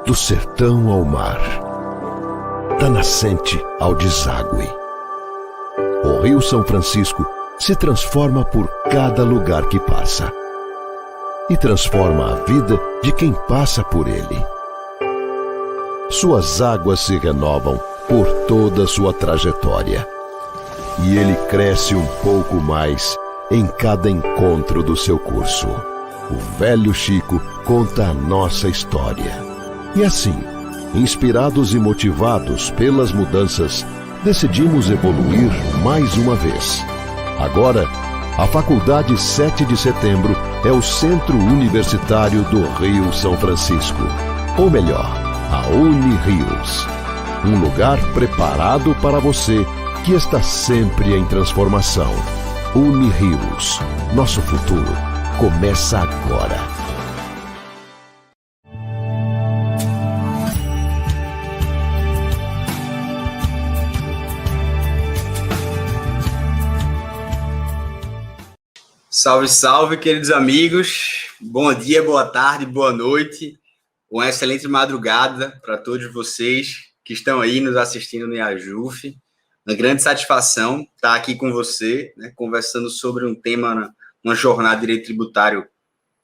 do sertão ao mar, da nascente ao deságue. O Rio São Francisco se transforma por cada lugar que passa e transforma a vida de quem passa por ele. Suas águas se renovam por toda a sua trajetória e ele cresce um pouco mais em cada encontro do seu curso. O velho Chico conta a nossa história. E assim, inspirados e motivados pelas mudanças, decidimos evoluir mais uma vez. Agora, a Faculdade 7 de Setembro é o Centro Universitário do Rio São Francisco. Ou melhor, a Unirios. Um lugar preparado para você que está sempre em transformação. Unirios. Nosso futuro começa agora. Salve, salve, queridos amigos. Bom dia, boa tarde, boa noite. Uma excelente madrugada para todos vocês que estão aí nos assistindo no IAJUF. Uma grande satisfação estar aqui com você, né, conversando sobre um tema, uma jornada de direito tributário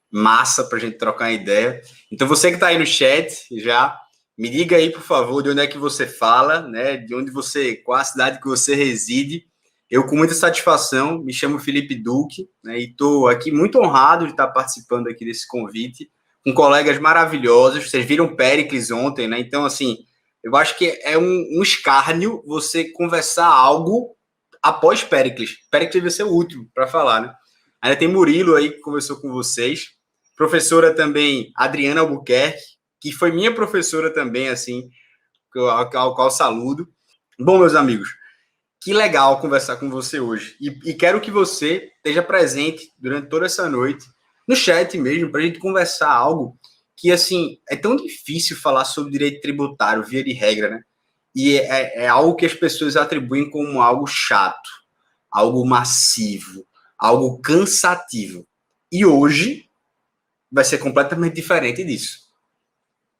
massa para a gente trocar uma ideia. Então, você que está aí no chat, já me diga aí, por favor, de onde é que você fala, né, de onde você, qual a cidade que você reside. Eu, com muita satisfação, me chamo Felipe Duque, né, e estou aqui muito honrado de estar participando aqui desse convite, com colegas maravilhosos. Vocês viram Péricles ontem, né? Então, assim, eu acho que é um escárnio você conversar algo após Péricles. Péricles vai ser o último para falar, né? Ainda tem Murilo aí que conversou com vocês. Professora também Adriana Albuquerque, que foi minha professora também, assim, ao qual saludo. Bom, meus amigos, que legal conversar com você hoje. E quero que você esteja presente durante toda essa noite, no chat mesmo, para a gente conversar algo que, assim, é tão difícil falar sobre direito tributário, via de regra, né? E é algo que as pessoas atribuem como algo chato, algo massivo, algo cansativo. E hoje vai ser completamente diferente disso.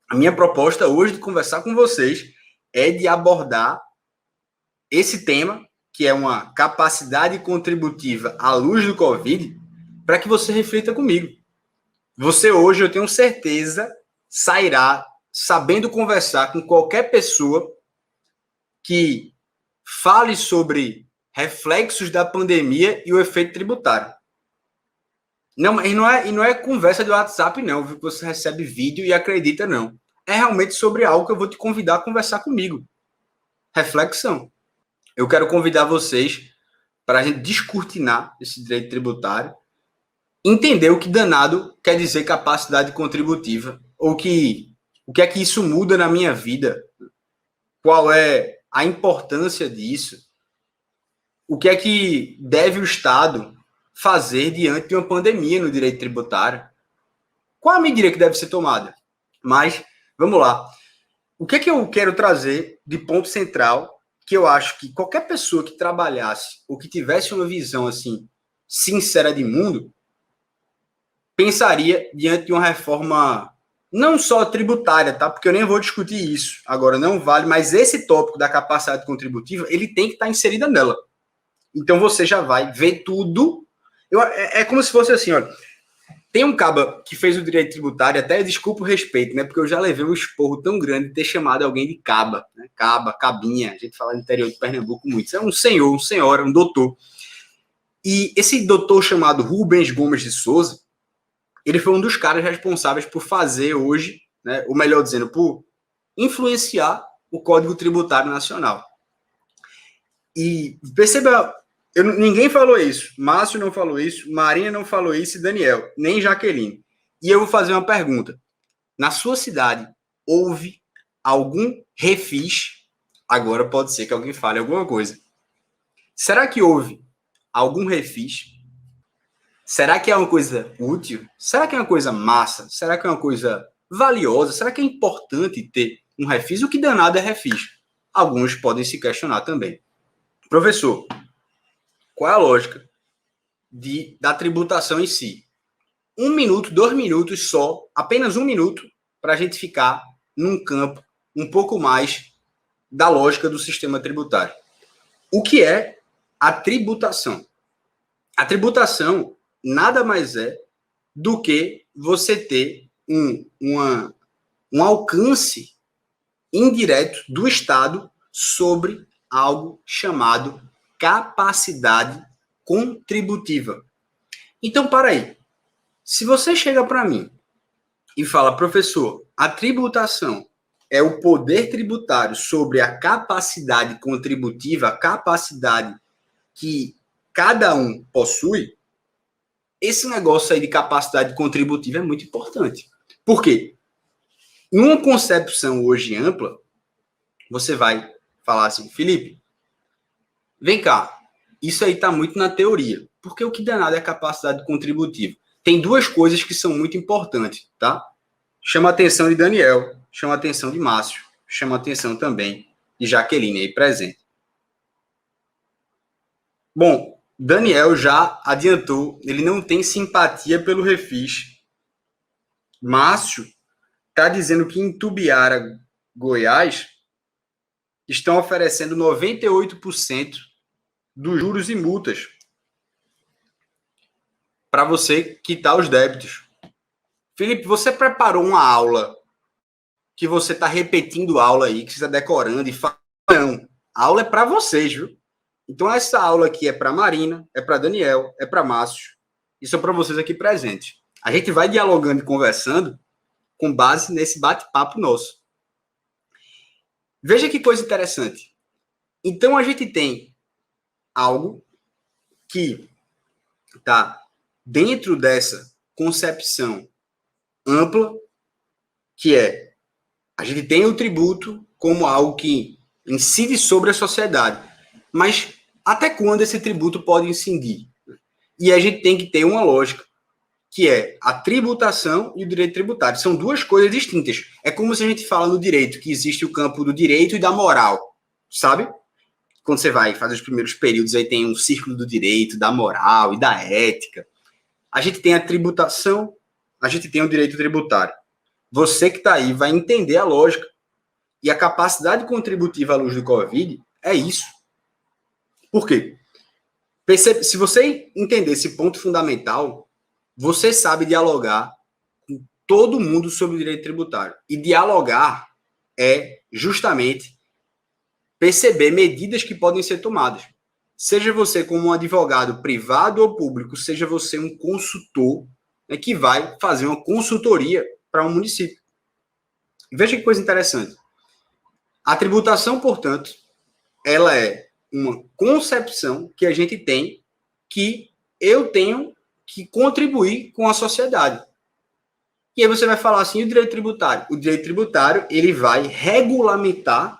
A minha proposta hoje de conversar com vocês é de abordar esse tema, que é uma capacidade contributiva à luz do Covid, para que você reflita comigo. Você hoje, eu tenho certeza, sairá sabendo conversar com qualquer pessoa que fale sobre reflexos da pandemia e o efeito tributário. Não, e não é conversa de WhatsApp, não, viu, que você recebe vídeo e acredita, não. É realmente sobre algo que eu vou te convidar a conversar comigo. Reflexão. Eu quero convidar vocês para a gente descortinar esse direito tributário, entender o que danado quer dizer capacidade contributiva, ou o que é que isso muda na minha vida, qual é a importância disso, o que é que deve o Estado fazer diante de uma pandemia no direito tributário, qual a medida que deve ser tomada. Mas, vamos lá. O que é que eu quero trazer de ponto central, que eu acho que qualquer pessoa que trabalhasse ou que tivesse uma visão assim sincera de mundo pensaria diante de uma reforma não só tributária, tá? Porque eu nem vou discutir isso agora, não vale, mas esse tópico da capacidade contributiva, ele tem que estar inserida nela. Então você já vai ver tudo. É como se fosse assim, olha, tem um caba que fez o direito tributário, até desculpa o respeito, né? Porque eu já levei um esporro tão grande de ter chamado alguém de caba, né? Caba, cabinha, a gente fala no interior de Pernambuco muito. Isso é um senhor, uma senhora, um doutor. E esse doutor chamado Rubens Gomes de Souza, ele foi um dos caras responsáveis por fazer hoje, né? Ou melhor dizendo, por influenciar o Código Tributário Nacional. E perceba, ninguém falou isso. Márcio não falou isso, Marina não falou isso e Daniel, nem Jaqueline. E eu vou fazer uma pergunta. Na sua cidade, houve algum refis? Agora pode ser que alguém fale alguma coisa. Será que houve algum refis? Será que é uma coisa útil? Será que é uma coisa massa? Será que é uma coisa valiosa? Será que é importante ter um refis? O que danado é refis? Alguns podem se questionar também. Professor, qual é a lógica da tributação em si? 1 minuto, 2 minutos só, apenas 1 minuto, para a gente ficar num campo um pouco mais da lógica do sistema tributário. O que é a tributação? A tributação nada mais é do que você ter um alcance indireto do Estado sobre algo chamado capacidade contributiva. Então, para aí. Se você chega para mim e fala, professor, a tributação é o poder tributário sobre a capacidade contributiva, a capacidade que cada um possui, esse negócio aí de capacidade contributiva é muito importante. Por quê? Numa concepção hoje ampla, você vai falar assim, Felipe, vem cá, isso aí está muito na teoria, porque o que danado é a capacidade contributiva? Tem duas coisas que são muito importantes, tá? Chama a atenção de Daniel, chama a atenção de Márcio, chama a atenção também de Jaqueline aí presente. Bom, Daniel já adiantou, ele não tem simpatia pelo Refis. Márcio está dizendo que em Tubiara, Goiás, estão oferecendo 98% dos juros e multas para você quitar os débitos. Felipe, você preparou uma aula que você está repetindo aula aí, que você está decorando e fala, não, a aula é para vocês, viu? Então essa aula aqui é para Marina, é para Daniel, é para Márcio, isso é para vocês aqui presentes. A gente vai dialogando e conversando com base nesse bate-papo nosso. Veja que coisa interessante. Então a gente tem algo que está dentro dessa concepção ampla, que é a gente tem o tributo como algo que incide sobre a sociedade, mas até quando esse tributo pode incidir? E a gente tem que ter uma lógica, que é a tributação e o direito tributário. São duas coisas distintas. É como se a gente fala no direito, que existe o campo do direito e da moral, sabe? Quando você vai fazer os primeiros períodos, aí tem um círculo do direito, da moral e da ética. A gente tem a tributação, a gente tem o direito tributário. Você que está aí vai entender a lógica. E a capacidade contributiva à luz do Covid é isso. Por quê? Percebe, se você entender esse ponto fundamental, você sabe dialogar com todo mundo sobre o direito tributário. E dialogar é justamente perceber medidas que podem ser tomadas. Seja você como um advogado privado ou público, seja você um consultor, né, que vai fazer uma consultoria para um município. Veja que coisa interessante. A tributação, portanto, ela é uma concepção que a gente tem, que eu tenho que contribuir com a sociedade. E aí você vai falar assim, o direito tributário? O direito tributário, ele vai regulamentar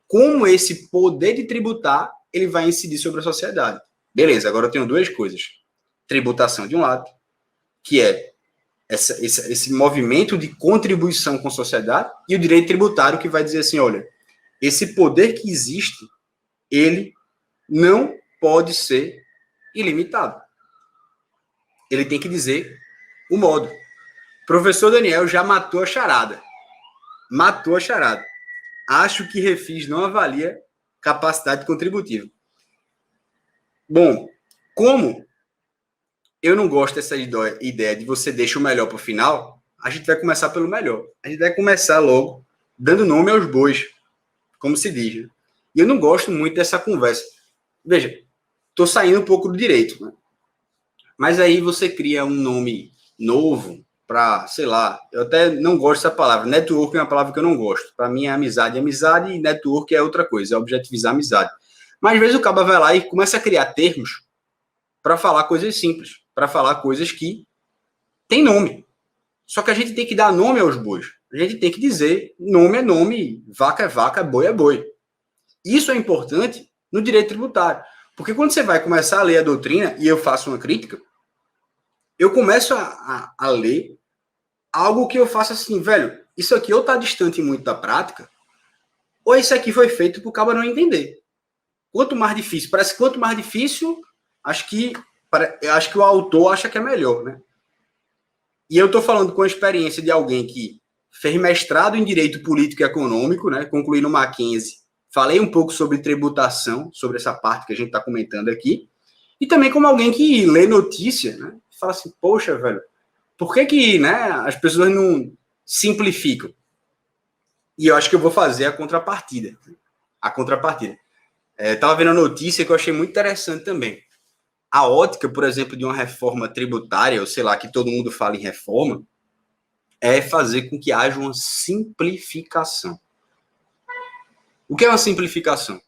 como esse poder de tributar, ele vai incidir sobre a sociedade. Beleza, agora eu tenho duas coisas. Tributação de um lado, que é esse movimento de contribuição com a sociedade, e o direito tributário, que vai dizer assim, olha, esse poder que existe, ele não pode ser ilimitado. Ele tem que dizer o modo. O professor Daniel já matou a charada. Matou a charada. Acho que Refis não avalia capacidade contributiva. Bom, como eu não gosto dessa ideia de você deixar o melhor para o final, a gente vai começar pelo melhor. A gente vai começar logo dando nome aos bois, como se diz. Né? E eu não gosto muito dessa conversa. Veja, estou saindo um pouco do direito, né? Mas aí você cria um nome novo para, sei lá, eu até não gosto dessa palavra. Network é uma palavra que eu não gosto. Para mim é amizade e network é outra coisa, é objetivizar a amizade. Mas às vezes o cara vai lá e começa a criar termos para falar coisas simples, para falar coisas que têm nome. Só que a gente tem que dar nome aos bois. A gente tem que dizer nome é nome, vaca é vaca, boi é boi. Isso é importante no direito tributário. Porque quando você vai começar a ler a doutrina, e eu faço uma crítica, eu começo a ler algo que eu faço assim, velho, isso aqui ou está distante muito da prática, ou isso aqui foi feito para o cara não entender. Quanto mais difícil, parece que quanto mais difícil, acho que o autor acha que é melhor, né? E eu estou falando com a experiência de alguém que fez mestrado em Direito Político e Econômico, né? Concluí no Mackenzie. Falei um pouco sobre tributação, sobre essa parte que a gente está comentando aqui. E também como alguém que lê notícia, né? Fala assim, poxa, velho, por que né, as pessoas não simplificam? E eu acho que eu vou fazer a contrapartida. Estava vendo a notícia que eu achei muito interessante também. A ótica, por exemplo, de uma reforma tributária, ou sei lá, que todo mundo fala em reforma, é fazer com que haja uma simplificação. O que é uma simplificação?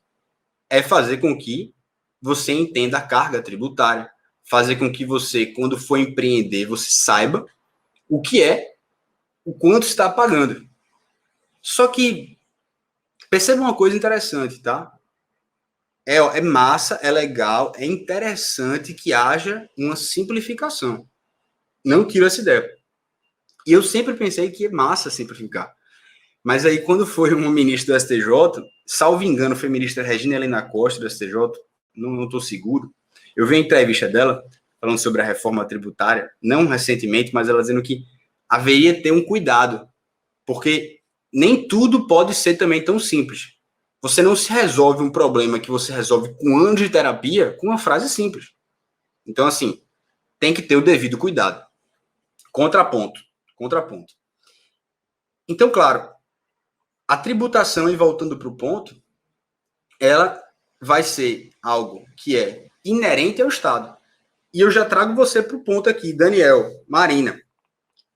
É fazer com que você entenda a carga tributária, fazer com que você, quando for empreender, você saiba o que é, o quanto está pagando. Só que, perceba uma coisa interessante, tá? É massa, é legal, é interessante que haja uma simplificação. Não tiro essa ideia. E eu sempre pensei que é massa simplificar. Mas aí, quando foi uma ministra do STJ, salvo engano, foi a ministra Regina Helena Costa do STJ, não estou seguro, eu vi a entrevista dela, falando sobre a reforma tributária, não recentemente, mas ela dizendo que haveria ter um cuidado, porque nem tudo pode ser também tão simples. Você não se resolve um problema que você resolve com anos de terapia com uma frase simples. Então, assim, tem que ter o devido cuidado. Contraponto. Então, claro, a tributação, e voltando para o ponto, ela vai ser algo que é inerente ao Estado. E eu já trago você para o ponto aqui, Daniel, Marina.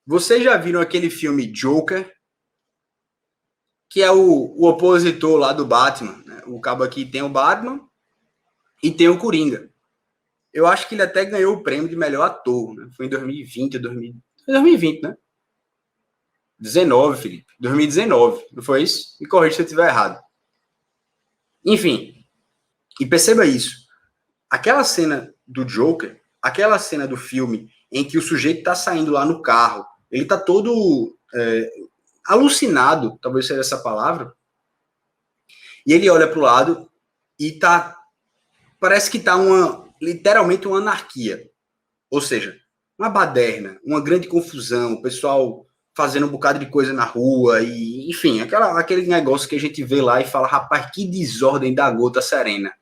Vocês já viram aquele filme Joker? Que é o opositor lá do Batman, né? O cabo aqui tem o Batman e tem o Coringa. Eu acho que ele até ganhou o prêmio de melhor ator, né? Foi em 2020, 2020, né? 19, Felipe. 2019, não foi isso? Me corrija se eu estiver errado. Enfim, e perceba isso. Aquela cena do Joker, aquela cena do filme em que o sujeito está saindo lá no carro, ele está todo alucinado, talvez seja essa palavra, e ele olha para o lado e parece que está literalmente uma anarquia, ou seja, uma baderna, uma grande confusão, o pessoal fazendo um bocado de coisa na rua, e enfim, aquele negócio que a gente vê lá e fala, rapaz, que desordem da gota serena.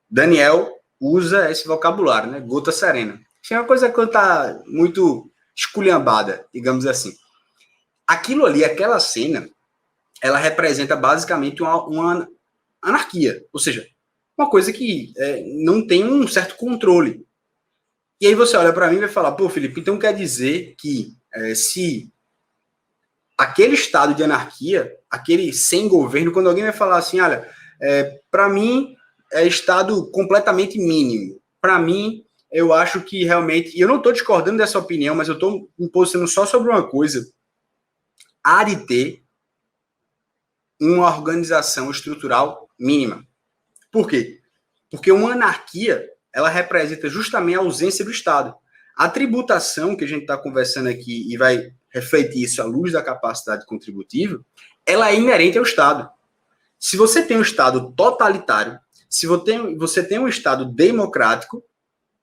Daniel usa esse vocabulário, né? Gota serena. Isso é uma coisa que está muito esculhambada, digamos assim. Aquilo ali, aquela cena, ela representa basicamente uma anarquia, ou seja, uma coisa que não tem um certo controle. E aí você olha para mim e vai falar, pô, Felipe, então quer dizer que se aquele estado de anarquia, aquele sem governo, quando alguém vai falar assim, olha, para mim é estado completamente mínimo, para mim eu acho que realmente, e eu não estou discordando dessa opinião, mas eu estou me posicionando só sobre uma coisa, há de ter uma organização estrutural mínima. Por quê? Porque uma anarquia, ela representa justamente a ausência do Estado. A tributação que a gente está conversando aqui e vai refletir isso à luz da capacidade contributiva, ela é inerente ao Estado. Se você tem um Estado totalitário, se você tem um Estado democrático,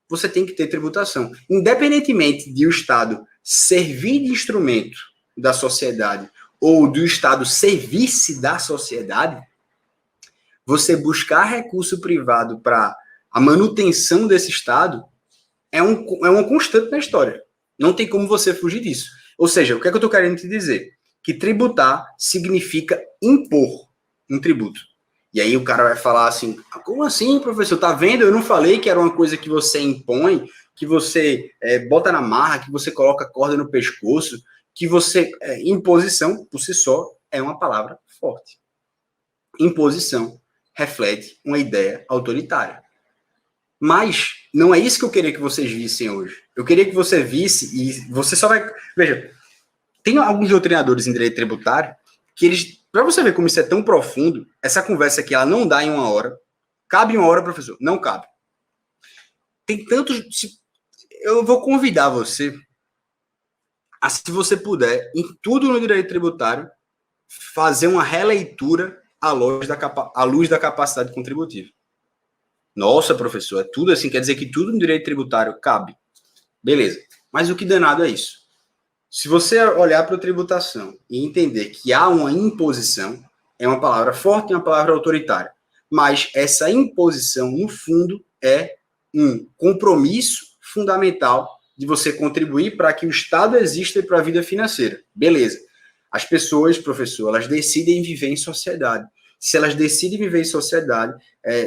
você tem que ter tributação. Independentemente de o Estado servir de instrumento da sociedade ou do Estado servir-se da sociedade, você buscar recurso privado para a manutenção desse Estado é uma constante na história. Não tem como você fugir disso. Ou seja, o que é que eu estou querendo te dizer? Que tributar significa impor um tributo. E aí o cara vai falar assim, como assim, professor? Tá vendo? Eu não falei que era uma coisa que você impõe, que você bota na marra, que você coloca corda no pescoço, que você... imposição, por si só, é uma palavra forte. Imposição reflete uma ideia autoritária. Mas não é isso que eu queria que vocês vissem hoje. Eu queria que você visse, e você só vai... Veja, tem alguns doutrinadores em direito tributário que eles... Para você ver como isso é tão profundo, essa conversa aqui, ela não dá em uma hora. Cabe em uma hora, professor? Não cabe. Tem tantos... Eu vou convidar você a, se você puder, em tudo no direito tributário, fazer uma releitura à luz da capacidade contributiva. Nossa, professor, é tudo assim, quer dizer que tudo no direito tributário cabe. Beleza. Mas o que danado é isso? Se você olhar para a tributação e entender que há uma imposição, é uma palavra forte, é uma palavra autoritária, mas essa imposição, no fundo, é um compromisso fundamental de você contribuir para que o Estado exista para a vida financeira. Beleza. As pessoas, professor, elas decidem viver em sociedade. Se elas decidem viver em sociedade,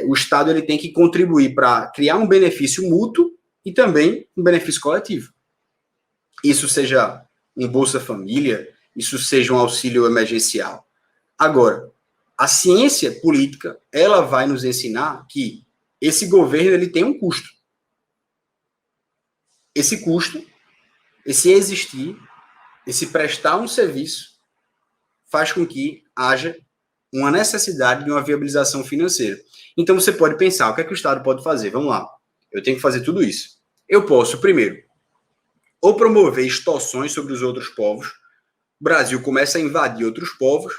o Estado ele tem que contribuir para criar um benefício mútuo e também um benefício coletivo. Isso seja um Bolsa Família, isso seja um auxílio emergencial. Agora, a ciência política, ela vai nos ensinar que esse governo ele tem um custo. Esse custo, esse existir, esse prestar um serviço, faz com que haja uma necessidade de uma viabilização financeira. Então, você pode pensar, o que é que o Estado pode fazer? Vamos lá, eu tenho que fazer tudo isso. Eu posso, primeiro, ou promover extorsões sobre os outros povos, o Brasil começa a invadir outros povos,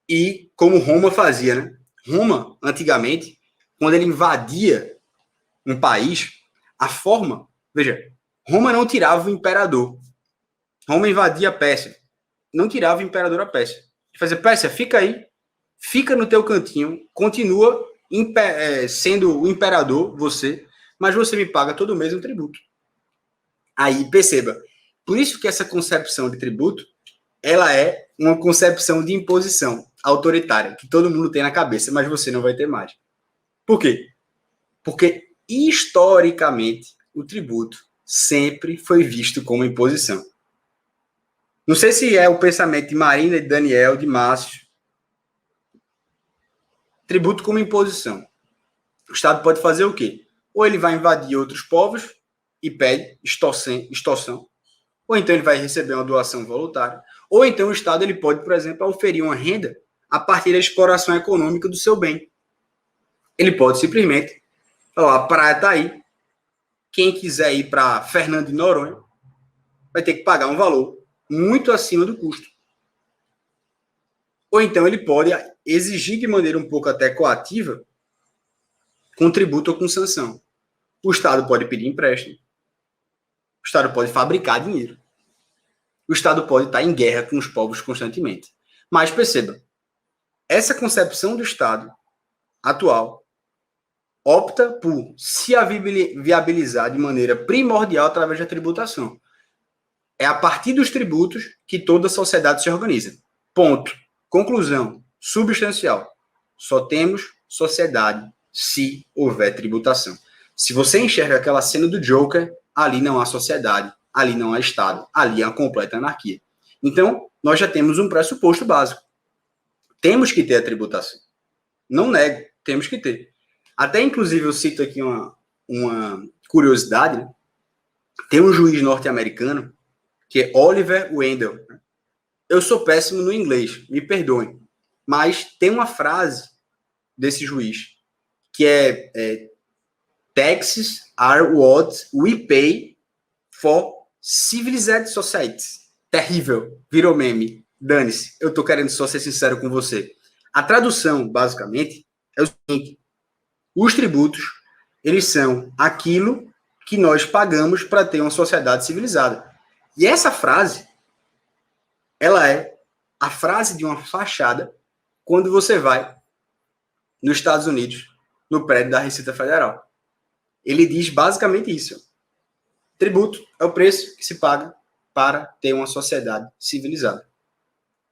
e como Roma fazia, né? Roma, antigamente, quando ele invadia um país, a forma... Veja, Roma não tirava o imperador. Roma invadia a Pérsia. Não tirava o imperador a Pérsia. Ele fazia, Pérsia, fica aí, fica no teu cantinho, continua sendo o imperador, você, mas você me paga todo mês um tributo. Aí, perceba, por isso que essa concepção de tributo, ela é uma concepção de imposição autoritária, que todo mundo tem na cabeça, mas você não vai ter mais. Por quê? Porque, historicamente, o tributo sempre foi visto como imposição. Não sei se é o pensamento de Marina, de Daniel, de Márcio. Tributo como imposição. O Estado pode fazer o quê? Ou ele vai invadir outros povos e pede extorsão, ou então ele vai receber uma doação voluntária, ou então o Estado ele pode, por exemplo, oferir uma renda a partir da exploração econômica do seu bem. Ele pode simplesmente falar, a praia está aí, quem quiser ir para Fernando de Noronha vai ter que pagar um valor muito acima do custo. Ou então ele pode exigir de maneira um pouco até coativa com tributo ou com sanção. O Estado pode pedir empréstimo. O Estado pode fabricar dinheiro. O Estado pode estar em guerra com os povos constantemente. Mas perceba, essa concepção do Estado atual opta por se viabilizar de maneira primordial através da tributação. É a partir dos tributos que toda a sociedade se organiza. Ponto. Conclusão substancial. Só temos sociedade se houver tributação. Se você enxerga aquela cena do Joker, ali não há sociedade, ali não há Estado, ali há uma completa anarquia. Então, nós já temos um pressuposto básico. Temos que ter a tributação. Não nego, temos que ter. Até, inclusive, eu cito aqui uma curiosidade, né? Tem um juiz norte-americano, que é Oliver Wendell. Eu sou péssimo no inglês, me perdoem, mas tem uma frase desse juiz, que é taxes are what we pay for civilized societies. Terrível, virou meme, dane-se, eu tô querendo só ser sincero com você. A tradução, basicamente, é o seguinte: os tributos, eles são aquilo que nós pagamos para ter uma sociedade civilizada. E essa frase, ela é a frase de uma fachada quando você vai nos Estados Unidos, no prédio da Receita Federal. Ele diz basicamente isso. Tributo é o preço que se paga para ter uma sociedade civilizada.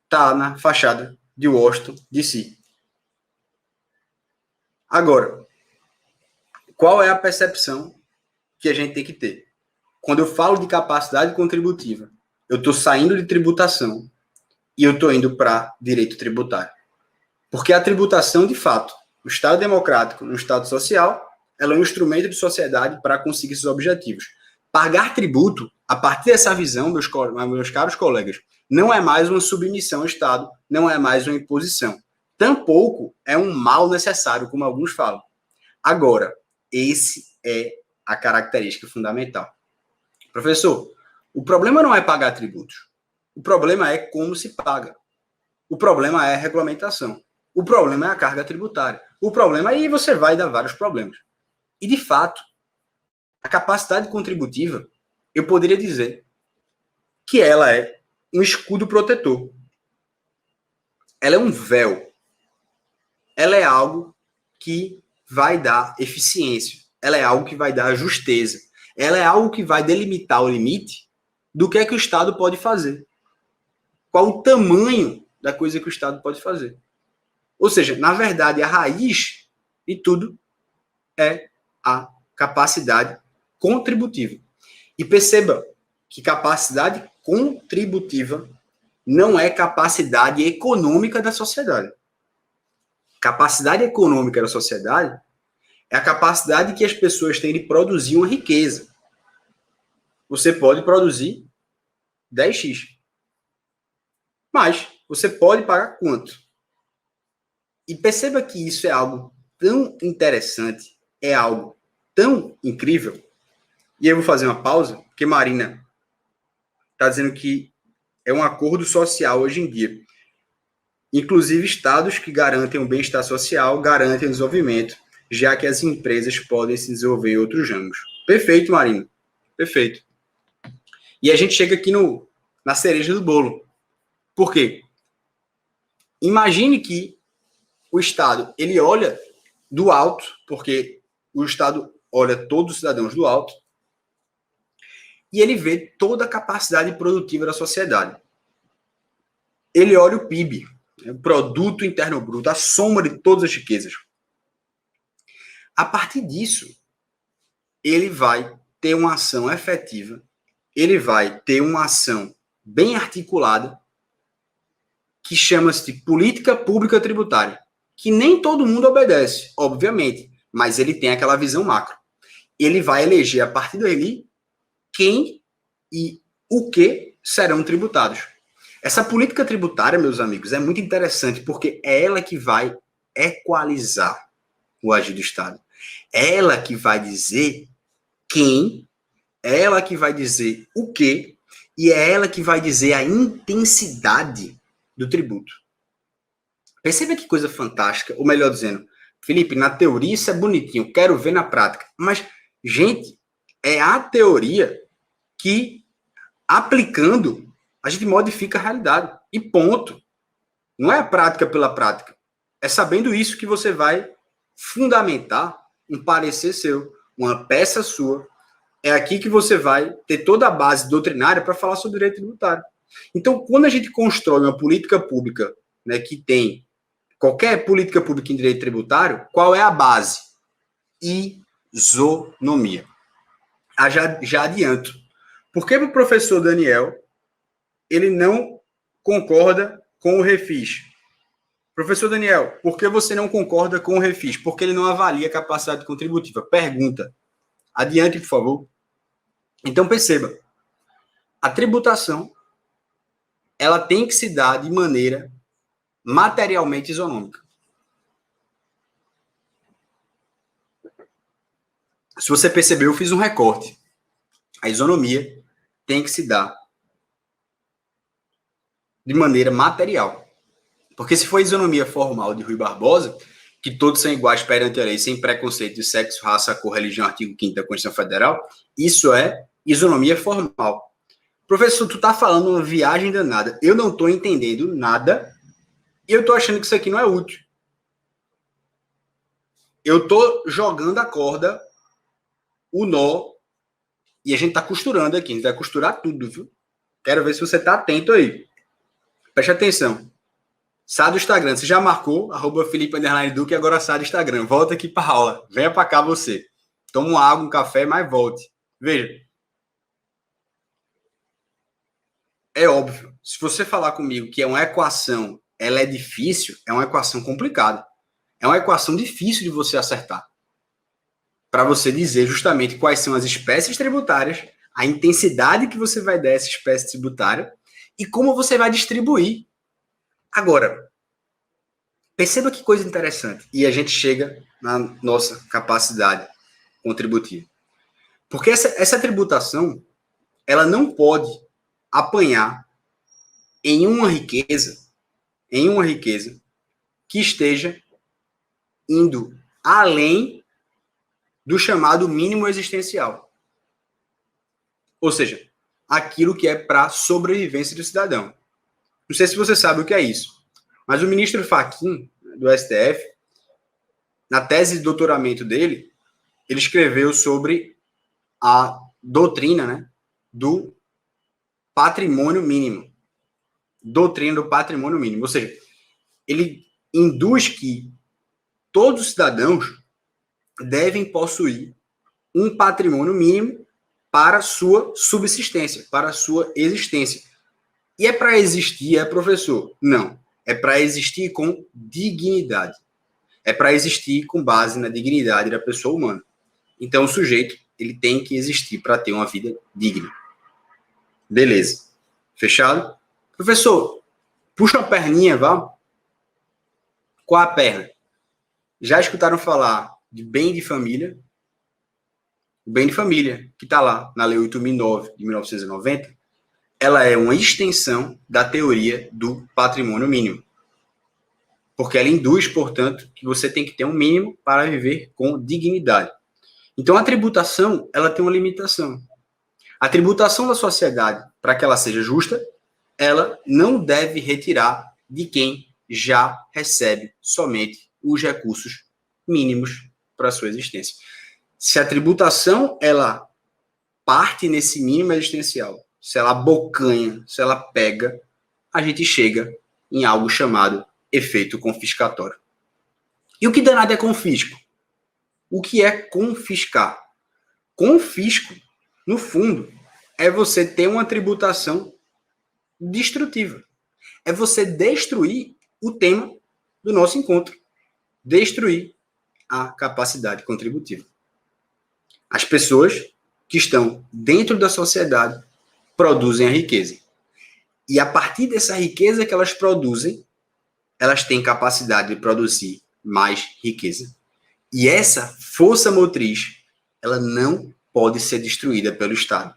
Está na fachada de Washington, D.C. Agora, qual é a percepção que a gente tem que ter? Quando eu falo de capacidade contributiva, eu estou saindo de tributação e eu estou indo para direito tributário. Porque a tributação, de fato, no Estado democrático, no Estado social, ela é um instrumento de sociedade para conseguir seus objetivos. Pagar tributo, a partir dessa visão, meus caros colegas, não é mais uma submissão ao Estado, não é mais uma imposição. Tampouco é um mal necessário, como alguns falam. Agora, esse é a característica fundamental. Professor, o problema não é pagar tributos. O problema é como se paga. O problema é a regulamentação. O problema é a carga tributária. O problema, aí você vai dar vários problemas. E, de fato, a capacidade contributiva, eu poderia dizer que ela é um escudo protetor. Ela é um véu. Ela é algo que vai dar eficiência. Ela é algo que vai dar justeza. Ela é algo que vai delimitar o limite do que é que o Estado pode fazer. Qual o tamanho da coisa que o Estado pode fazer. Ou seja, na verdade, a raiz de tudo é a capacidade contributiva. E perceba que capacidade contributiva não é capacidade econômica da sociedade. Capacidade econômica da sociedade é a capacidade que as pessoas têm de produzir uma riqueza. Você pode produzir 10x. Mas você pode pagar quanto? E perceba que isso é algo tão interessante, é algo tão incrível. E eu vou fazer uma pausa, porque Marina está dizendo que é um acordo social hoje em dia. Inclusive, estados que garantem o bem-estar social garantem o desenvolvimento, já que as empresas podem se desenvolver em outros ramos. Perfeito, Marina. Perfeito. E a gente chega aqui na cereja do bolo. Por quê? Imagine que o Estado, ele olha do alto, porque o Estado olha todos os cidadãos do alto, e ele vê toda a capacidade produtiva da sociedade. Ele olha o PIB, o Produto Interno Bruto, a soma de todas as riquezas. A partir disso, ele vai ter uma ação efetiva, ele vai ter uma ação bem articulada, que chama-se de política pública tributária, que nem todo mundo obedece, obviamente, mas ele tem aquela visão macro. Ele vai eleger, a partir dali, quem e o que serão tributados. Essa política tributária, meus amigos, é muito interessante, porque é ela que vai equalizar o agir do Estado. É ela que vai dizer quem, é ela que vai dizer o que, e é ela que vai dizer a intensidade do tributo. Perceba que coisa fantástica, ou melhor dizendo, Felipe, na teoria isso é bonitinho, quero ver na prática. Mas, gente, é a teoria que, aplicando, a gente modifica a realidade. E ponto. Não é a prática pela prática. É sabendo isso que você vai fundamentar um parecer seu, uma peça sua. É aqui que você vai ter toda a base doutrinária para falar sobre direito tributário. Então, quando a gente constrói uma política pública, né, que tem qualquer política pública em direito tributário, qual é a base? Isonomia. Já adianto. Por que o professor Daniel ele não concorda com o refis? Professor Daniel, por que você não concorda com o refis? Porque ele não avalia a capacidade contributiva. Pergunta. Adiante, por favor. Então, perceba. A tributação ela tem que se dar de maneira materialmente isonômica. Se você percebeu, eu fiz um recorte. A isonomia tem que se dar de maneira material. Porque se for a isonomia formal de Rui Barbosa, que todos são iguais perante a lei, sem preconceito de sexo, raça, cor, religião, artigo 5º da Constituição Federal, isso é isonomia formal. Professor, tu tá falando uma viagem danada. Eu não tô entendendo nada e eu tô achando que isso aqui não é útil. Eu tô jogando a corda, o nó, e a gente tá costurando aqui. A gente vai costurar tudo, viu? Quero ver se você tá atento aí. Preste atenção. Sai do Instagram. Você já marcou, @Felipe_Duque, agora sai do Instagram. Volta aqui pra aula. Venha pra cá você. Toma uma água, um café, mas volte. Veja. É óbvio. Se você falar comigo que é uma equação, ela é difícil, é uma equação complicada. É uma equação difícil de você acertar. Para você dizer justamente quais são as espécies tributárias, a intensidade que você vai dar a essa espécie tributária e como você vai distribuir. Agora, perceba que coisa interessante. E a gente chega na nossa capacidade contributiva. Porque essa tributação, ela não pode apanhar em uma riqueza que esteja indo além do chamado mínimo existencial. Ou seja, aquilo que é para a sobrevivência do cidadão. Não sei se você sabe o que é isso, mas o ministro Fachin, do STF, na tese de doutoramento dele, ele escreveu sobre a doutrina, né, do patrimônio mínimo. Doutrina do patrimônio mínimo. Ou seja, ele induz que todos os cidadãos devem possuir um patrimônio mínimo para sua subsistência, para sua existência. E é para existir, professor? Não. É para existir com dignidade. É para existir com base na dignidade da pessoa humana. Então, o sujeito, ele tem que existir para ter uma vida digna. Beleza. Fechado? Professor, puxa uma perninha, vá. Qual a perna? Já escutaram falar de bem de família? O bem de família, que está lá na Lei 8.009 de 1990, ela é uma extensão da teoria do patrimônio mínimo. Porque ela induz, portanto, que você tem que ter um mínimo para viver com dignidade. Então, a tributação, ela tem uma limitação. A tributação da sociedade, para que ela seja justa, ela não deve retirar de quem já recebe somente os recursos mínimos para a sua existência. Se a tributação, ela parte nesse mínimo existencial, se ela abocanha, se ela pega, a gente chega em algo chamado efeito confiscatório. E o que danado é confisco? O que é confiscar? Confisco, no fundo, é você ter uma tributação destrutiva. É você destruir o tema do nosso encontro. Destruir a capacidade contributiva. As pessoas que estão dentro da sociedade produzem a riqueza. E a partir dessa riqueza que elas produzem, elas têm capacidade de produzir mais riqueza. E essa força motriz, ela não pode ser destruída pelo Estado.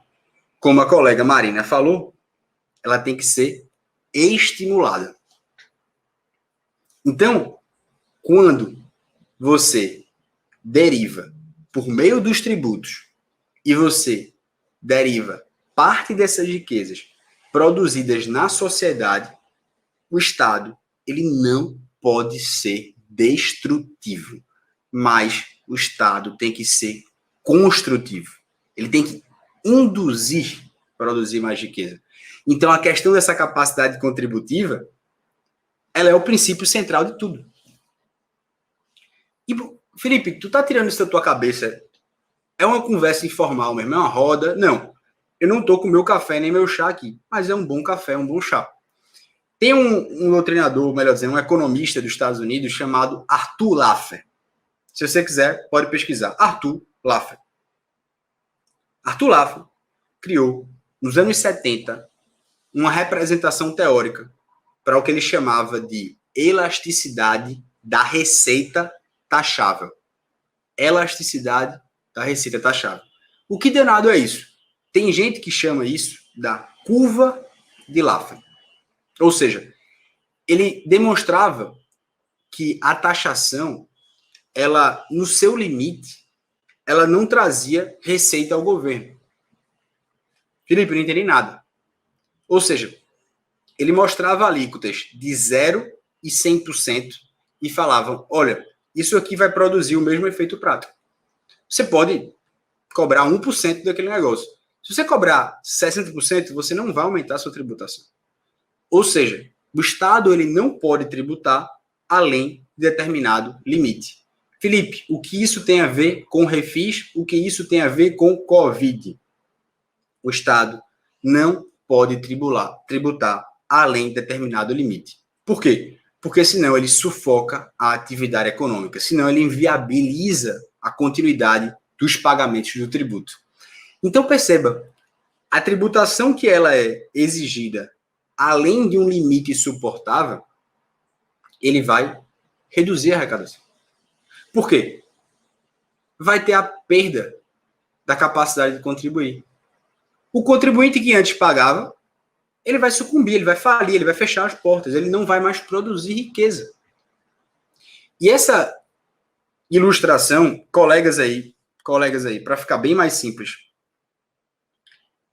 Como a colega Marina falou, ela tem que ser estimulada. Então, quando você deriva por meio dos tributos e você deriva parte dessas riquezas produzidas na sociedade, o Estado, ele não pode ser destrutivo, mas o Estado tem que ser construtivo. Ele tem que induzir a produzir mais riqueza. Então, a questão dessa capacidade contributiva, ela é o princípio central de tudo. E, Felipe, tu tá tirando isso da tua cabeça? É uma conversa informal mesmo, é uma roda? Não, eu não tô com meu café nem meu chá aqui, mas é um bom café, um bom chá. Tem um doutrinador, melhor dizendo, um economista dos Estados Unidos chamado Arthur Laffer. Se você quiser, pode pesquisar. Arthur Laffer. Arthur Laffer criou, nos anos 70, uma representação teórica para o que ele chamava de elasticidade da receita taxável. Elasticidade da receita taxável. O que danado é isso? Tem gente que chama isso da curva de Laffer. Ou seja, ele demonstrava que a taxação, ela, no seu limite, ela não trazia receita ao governo. Felipe, eu não entendi nada. Ou seja, ele mostrava alíquotas de 0% e 100% e falava, olha, isso aqui vai produzir o mesmo efeito prático. Você pode cobrar 1% daquele negócio. Se você cobrar 60%, você não vai aumentar a sua tributação. Ou seja, o Estado ele não pode tributar além de determinado limite. Felipe, o que isso tem a ver com refis? O que isso tem a ver com Covid? O Estado não pode tributar além de determinado limite. Por quê? Porque senão ele sufoca a atividade econômica, senão ele inviabiliza a continuidade dos pagamentos do tributo. Então perceba, a tributação que ela é exigida além de um limite suportável, ele vai reduzir a arrecadação. Por quê? Vai ter a perda da capacidade de contribuir. O contribuinte que antes pagava, ele vai sucumbir, ele vai falir, ele vai fechar as portas, ele não vai mais produzir riqueza. E essa ilustração, colegas aí, para ficar bem mais simples,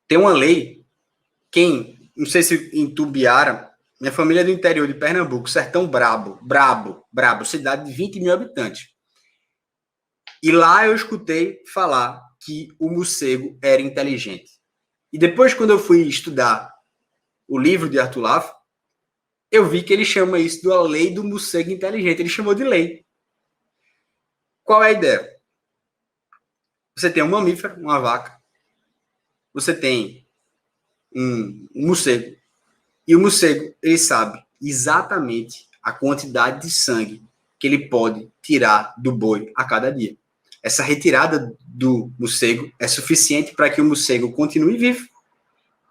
tem uma lei não sei se em Tubiara, minha família é do interior de Pernambuco, sertão brabo, cidade de 20 mil habitantes. E lá eu escutei falar que o morcego era inteligente. E depois, quando eu fui estudar o livro de Arthur Laffer, eu vi que ele chama isso da lei do morcego inteligente. Ele chamou de lei. Qual é a ideia? Você tem um mamífero, uma vaca. Você tem um morcego. E o morcego, ele sabe exatamente a quantidade de sangue que ele pode tirar do boi a cada dia. Essa retirada do morcego é suficiente para que o morcego continue vivo.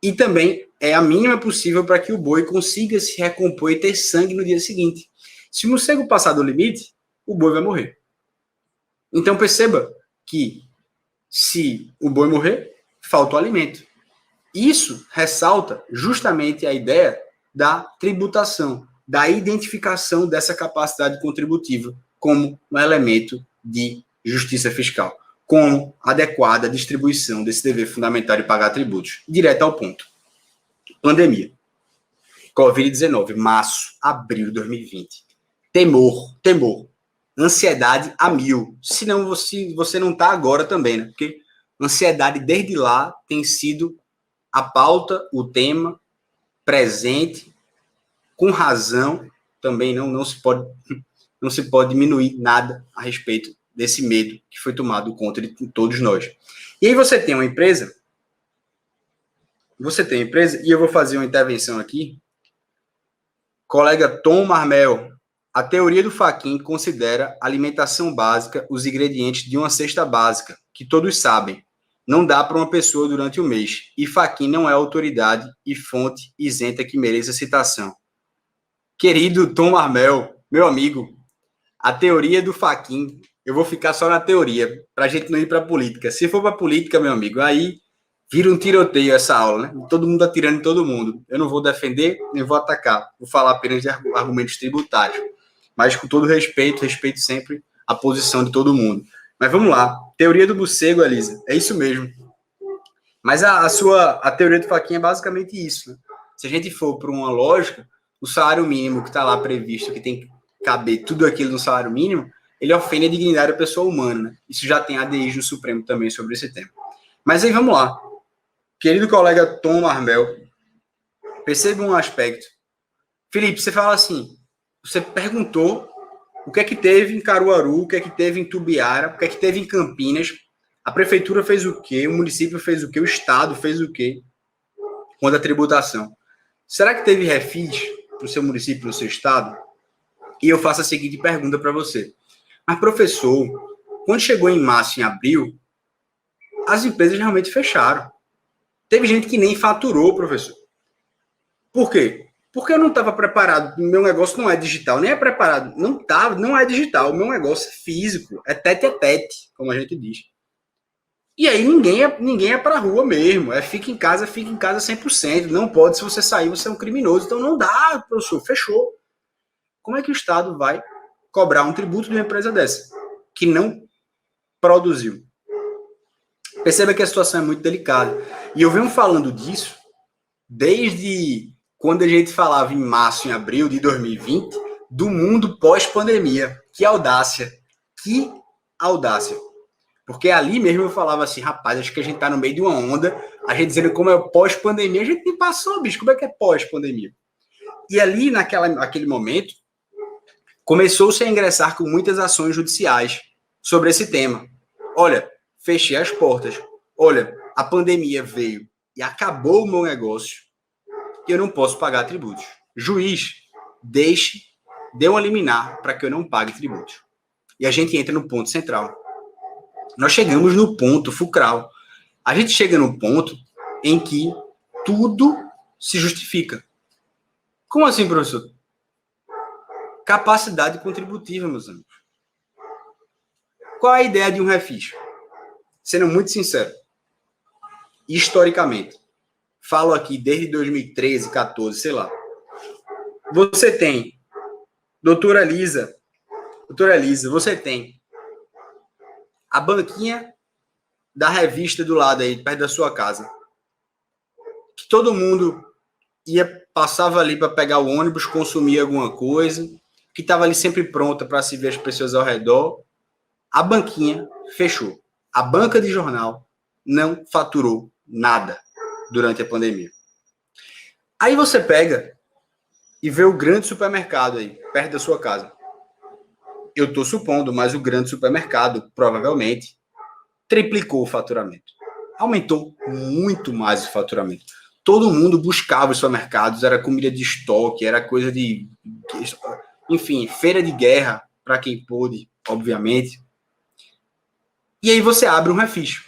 E também é a mínima possível para que o boi consiga se recompor e ter sangue no dia seguinte. Se o morcego passar do limite, o boi vai morrer. Então perceba que se o boi morrer, falta o alimento. Isso ressalta justamente a ideia da tributação, da identificação dessa capacidade contributiva como um elemento de justiça fiscal, como adequada distribuição desse dever fundamental de pagar tributos. Direto ao ponto. Pandemia. Covid-19, março, abril de 2020. Temor. Ansiedade a mil. Se você não está agora também, né? Porque ansiedade desde lá tem sido a pauta, o tema presente, com razão, também não se pode diminuir nada a respeito desse medo que foi tomado conta de todos nós. E aí você tem uma empresa, e eu vou fazer uma intervenção aqui. Colega Tom Marmel, a teoria do Fachin considera alimentação básica os ingredientes de uma cesta básica, que todos sabem. Não dá para uma pessoa durante o mês. E Fachin não é autoridade e fonte isenta que mereça citação. Querido Tom Marmel, meu amigo, a teoria do Fachin, eu vou ficar só na teoria, para a gente não ir para a política. Se for para a política, meu amigo, aí vira um tiroteio essa aula, né? Todo mundo atirando em todo mundo. Eu não vou defender, nem vou atacar. Vou falar apenas de argumentos tributários. Mas com todo respeito sempre a posição de todo mundo. Mas vamos lá. Teoria do morcego, Elisa. É isso mesmo. Mas a teoria do Fachin é basicamente isso. Né? Se a gente for para uma lógica, o salário mínimo que está lá previsto, que tem que caber tudo aquilo no salário mínimo, ele ofende a dignidade da pessoa humana. Né? Isso já tem ADI no Supremo também sobre esse tema. Mas aí vamos lá. Querido colega Tom Marmel, perceba um aspecto. Felipe, você fala assim, você perguntou o que é que teve em Caruaru, o que é que teve em Tubiara, o que é que teve em Campinas, a prefeitura fez o quê, o município fez o quê, o estado fez o quê quando a tributação. Será que teve refis no seu município, no seu estado? E eu faço a seguinte pergunta para você. Mas, professor, quando chegou em março, em abril, as empresas realmente fecharam. Teve gente que nem faturou, professor. Por quê? Porque eu não estava preparado. O meu negócio não é digital, nem é preparado. Não é digital. O meu negócio é físico. É tete a tete, como a gente diz. E aí ninguém é para a rua mesmo. Fica em casa 100%. Não pode, se você sair, você é um criminoso. Então não dá, professor. Fechou. Como é que o Estado vai cobrar um tributo de uma empresa dessa? Que não produziu. Perceba que a situação é muito delicada. E eu venho falando disso desde quando a gente falava em março, em abril de 2020, do mundo pós-pandemia. Que audácia. Que audácia. Porque ali mesmo eu falava assim, rapaz, acho que a gente tá no meio de uma onda, a gente dizendo como é pós-pandemia, a gente nem passou, bicho, como é que é pós-pandemia? E ali, naquele momento, começou-se a ingressar com muitas ações judiciais sobre esse tema. Olha, fechei as portas. Olha, a pandemia veio e acabou o meu negócio e eu não posso pagar tributos. Juiz, dê uma liminar para que eu não pague tributos. E a gente entra no ponto central. Nós chegamos no ponto fulcral. A gente chega no ponto em que tudo se justifica. Como assim, professor? Capacidade contributiva, meus amigos. Qual é a ideia de um refis? Sendo muito sincero, historicamente, falo aqui desde 2013, 14, sei lá. Você tem, doutora Elisa, você tem a banquinha da revista do lado aí, perto da sua casa. que todo mundo passava ali para pegar o ônibus, consumir alguma coisa, que estava ali sempre pronta para se ver as pessoas ao redor. A banquinha fechou. A banca de jornal não faturou nada durante a pandemia. Aí você pega e vê o grande supermercado aí, perto da sua casa. Eu estou supondo, mas o grande supermercado provavelmente triplicou o faturamento. Aumentou muito mais o faturamento. Todo mundo buscava os supermercados, era comida de estoque, era coisa de... Enfim, feira de guerra, para quem pôde, obviamente. E aí você abre um refis.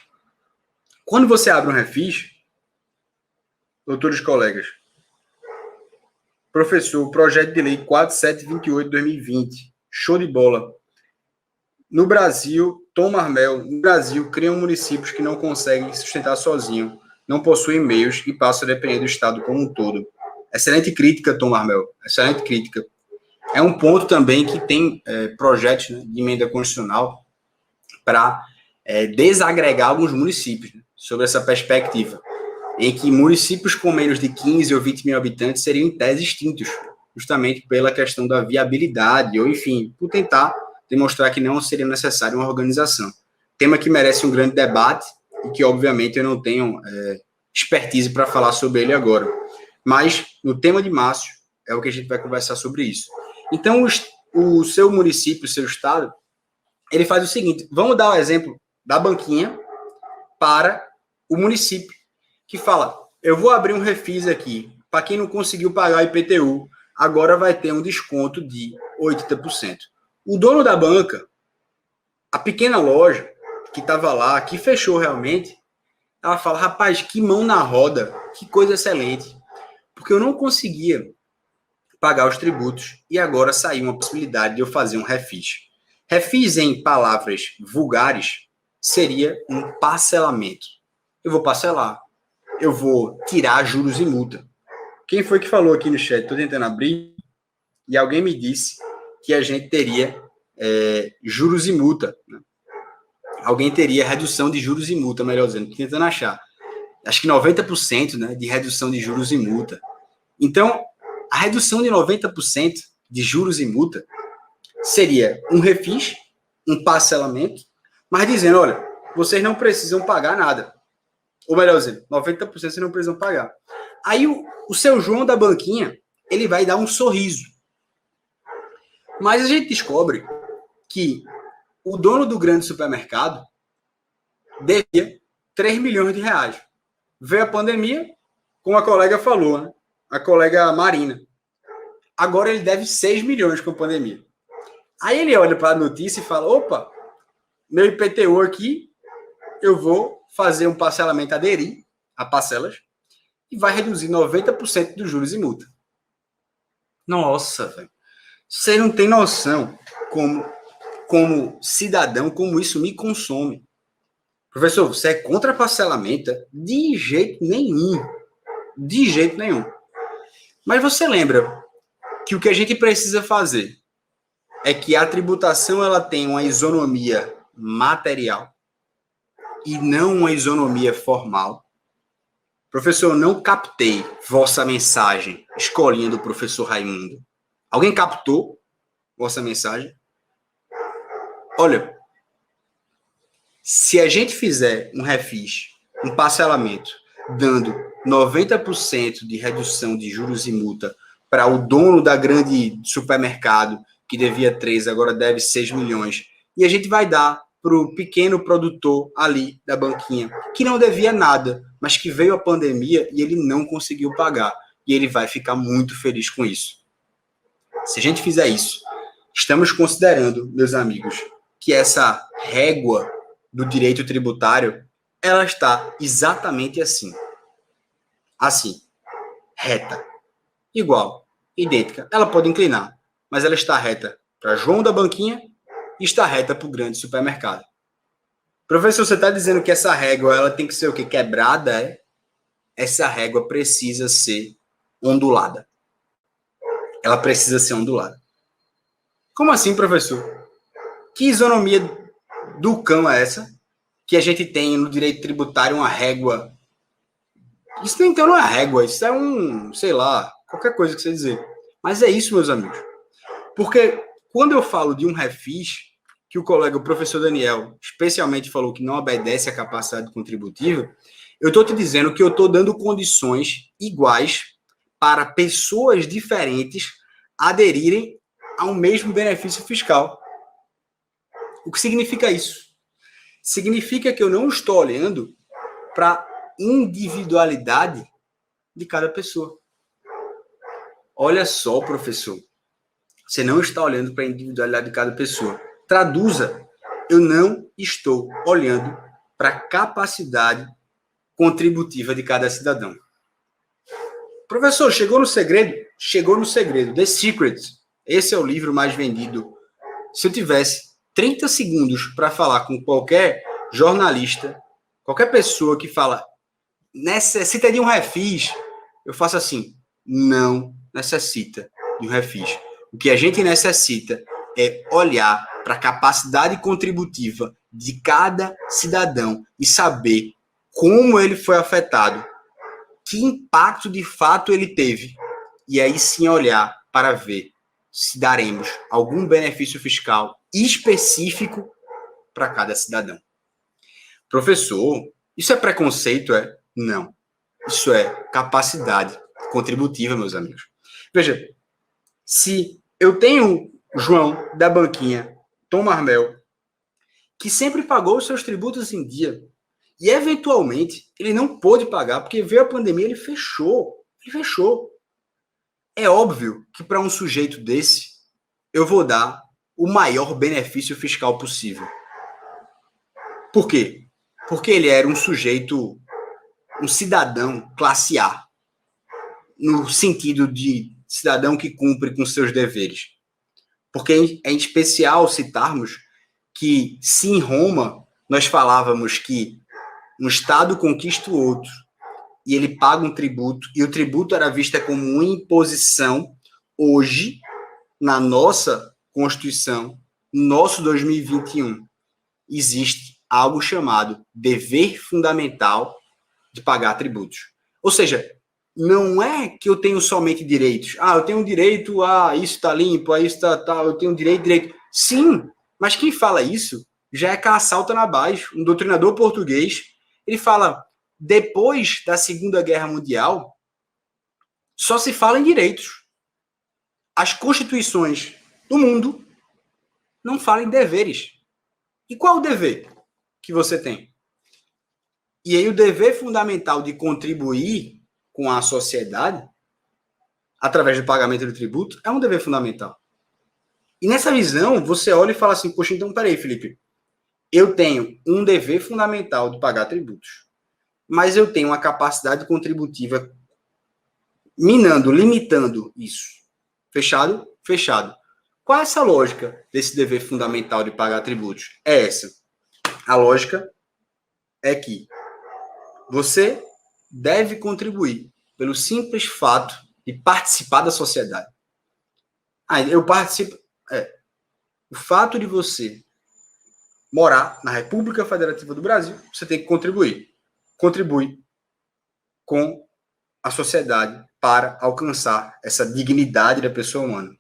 Quando você abre um refis, doutores colegas, professor, projeto de lei 4728/2020, show de bola. No Brasil, Tom Marmel, no Brasil, criam municípios que não conseguem sustentar sozinho, não possuem meios e passam a depender do Estado como um todo. Excelente crítica, Tom Marmel, excelente crítica. É um ponto também que tem projetos, né, de emenda constitucional para desagregar alguns municípios, né, sobre essa perspectiva, em que municípios com menos de 15 ou 20 mil habitantes seriam em tese extintos, justamente pela questão da viabilidade, ou enfim, por tentar demonstrar que não seria necessária uma organização. Tema que merece um grande debate e que, obviamente, eu não tenho expertise para falar sobre ele agora. Mas, no tema de Márcio, é o que a gente vai conversar sobre isso. Então, o seu município, o seu estado, ele faz o seguinte, vamos dar o exemplo da banquinha para o município, que fala, eu vou abrir um refis aqui, para quem não conseguiu pagar IPTU, agora vai ter um desconto de 80%. O dono da banca, a pequena loja que estava lá, que fechou realmente, ela fala, rapaz, que mão na roda, que coisa excelente, porque eu não conseguia pagar os tributos e agora saiu uma possibilidade de eu fazer um refis. Refis, em palavras vulgares, seria um parcelamento. Eu vou parcelar, eu vou tirar juros e multa. Quem foi que falou aqui no chat? Estou tentando abrir e alguém me disse que a gente teria juros e multa. Né? Alguém teria redução de juros e multa, melhor dizendo. Estou tentando achar. Acho que 90%, né, de redução de juros e multa. Então, a redução de 90% de juros e multa seria um refis, um parcelamento, mas dizendo, olha, vocês não precisam pagar nada. Ou melhor dizendo, 90% vocês não precisam pagar. Aí o seu João da banquinha, ele vai dar um sorriso. Mas a gente descobre que o dono do grande supermercado devia 3 milhões de reais. Veio a pandemia, como a colega falou, né? A colega Marina. Agora ele deve 6 milhões com a pandemia. Aí ele olha para a notícia e fala, opa, meu IPTU aqui, eu vou fazer um parcelamento, aderir a parcelas, e vai reduzir 90% dos juros e multa. Nossa, velho. Você não tem noção como cidadão, como isso me consome. Professor, você é contra parcelamento? De jeito nenhum. De jeito nenhum. Mas você lembra que o que a gente precisa fazer é que a tributação ela tem uma isonomia material e não uma isonomia formal. Professor, eu não captei vossa mensagem, escolinha do professor Raimundo. Alguém captou vossa mensagem? Olha, se a gente fizer um refis, um parcelamento, dando 90% de redução de juros e multa para o dono da grande supermercado, que devia 3, agora deve 6 milhões, e a gente vai dar para o pequeno produtor ali da banquinha, que não devia nada, mas que veio a pandemia e ele não conseguiu pagar, e ele vai ficar muito feliz com isso. Se a gente fizer isso, estamos considerando, meus amigos, que essa régua do direito tributário, ela está exatamente assim. Assim, reta, igual, idêntica. Ela pode inclinar, mas ela está reta para João da banquinha e está reta para o grande supermercado. Professor, você está dizendo que essa régua ela tem que ser o quê? Quebrada? É? Essa régua precisa ser ondulada. Ela precisa ser ondulada. Como assim, professor? Que isonomia do cão é essa? Que a gente tem no direito tributário uma régua Isso então não é régua, isso é sei lá, qualquer coisa que você dizer. Mas é isso, meus amigos. Porque quando eu falo de um refis, que o colega, o professor Daniel, especialmente falou que não obedece à capacidade contributiva, eu estou te dizendo que eu estou dando condições iguais para pessoas diferentes aderirem ao mesmo benefício fiscal. O que significa isso? Significa que eu não estou olhando para a individualidade de cada pessoa. Olha só, professor, você não está olhando para a individualidade de cada pessoa. Traduza, eu não estou olhando para a capacidade contributiva de cada cidadão. Professor, chegou no segredo? Chegou no segredo. The Secret. Esse é o livro mais vendido. Se eu tivesse 30 segundos para falar com qualquer jornalista, qualquer pessoa que fala necessita de um refis, eu faço assim, não necessita de um refis. O que a gente necessita é olhar para a capacidade contributiva de cada cidadão e saber como ele foi afetado, que impacto de fato ele teve, e aí sim olhar para ver se daremos algum benefício fiscal específico para cada cidadão. Professor, isso é preconceito, é? Não. Isso é capacidade contributiva, meus amigos. Veja, se eu tenho João da banquinha, Tom Marmel, que sempre pagou os seus tributos em dia, e eventualmente ele não pôde pagar, porque veio a pandemia, ele fechou. Ele fechou. É óbvio que para um sujeito desse, eu vou dar o maior benefício fiscal possível. Por quê? Porque ele era um sujeito, um cidadão classe A, no sentido de cidadão que cumpre com seus deveres. Porque é em especial citarmos que, se em Roma nós falávamos que um Estado conquista o outro e ele paga um tributo, e o tributo era vista como uma imposição, hoje, na nossa Constituição, nosso 2021, existe algo chamado dever fundamental de pagar tributos. Ou seja, não é que eu tenho somente direitos. Ah, eu tenho direito a isso está limpo, a isso está tal, eu tenho direito. Sim, mas quem fala isso já é Cassalta Nabais, um doutrinador português. Ele fala, depois da Segunda Guerra Mundial, só se fala em direitos. As constituições do mundo não falam em deveres. E qual o dever que você tem? E aí o dever fundamental de contribuir com a sociedade, através do pagamento do tributo, é um dever fundamental. E nessa visão, você olha e fala assim, poxa, então peraí, Felipe, eu tenho um dever fundamental de pagar tributos, mas eu tenho uma capacidade contributiva minando, limitando isso. Fechado? Fechado. Qual é essa lógica desse dever fundamental de pagar tributos? É essa. A lógica é que você deve contribuir pelo simples fato de participar da sociedade. Eu participo. O fato de você morar na República Federativa do Brasil, você tem que contribuir. Contribui com a sociedade para alcançar essa dignidade da pessoa humana.